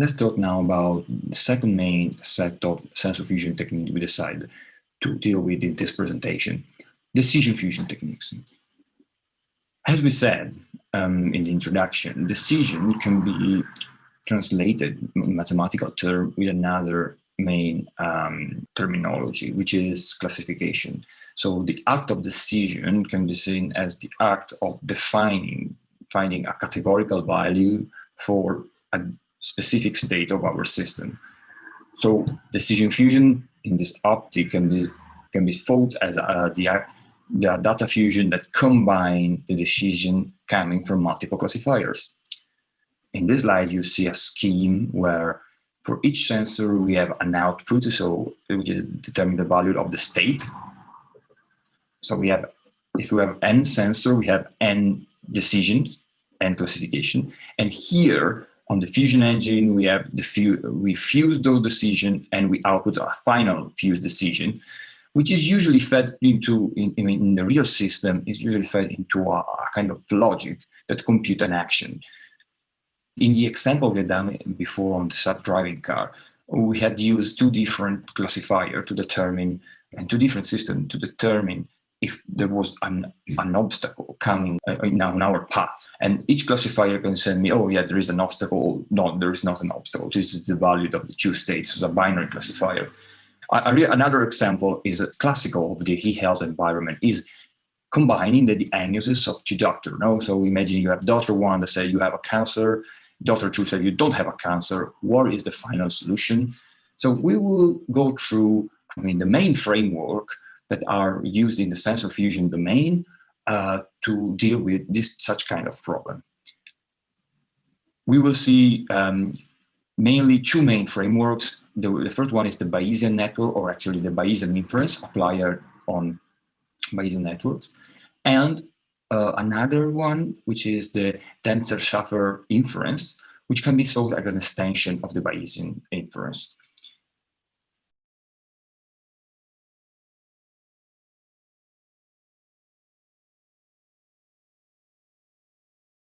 Let's talk now about the second main set of sensor fusion techniques we decided to deal with in this presentation, decision fusion techniques. As we said in the introduction, decision can be translated in mathematical term with another main terminology, which is classification. So the act of decision can be seen as the act of finding a categorical value for a specific state of our system. So decision fusion in this optic can be thought as the data fusion that combine the decision coming from multiple classifiers. In this slide, you see a scheme where for each sensor we have an output, so which is determining the value of the state. So we have, if we have n sensor, we have n decisions, n classification, and here on the fusion engine we have we fuse those decisions and we output a final fused decision, which is usually fed into in the real system is usually fed into a kind of logic that compute an action. In the example we had done before on the self-driving car, we had used two different classifiers to determine, and two different systems to determine if there was an obstacle coming on our path. And each classifier can send me, oh yeah, there is an obstacle. No, there is not an obstacle. This is the value of the two states. It's a binary classifier. Another example is a classical of the eHealth environment is combining the diagnosis of two doctors. No? So imagine you have doctor one that says you have a cancer, doctor two says you don't have a cancer. What is the final solution? So we will go through, the main framework that are used in the sensor fusion domain to deal with such kind of problem. We will see mainly two main frameworks. The first one is the Bayesian network, or actually the Bayesian inference applied on Bayesian networks, and another one, which is the Dempsey-Schaffer inference, which can be solved as an extension of the Bayesian inference.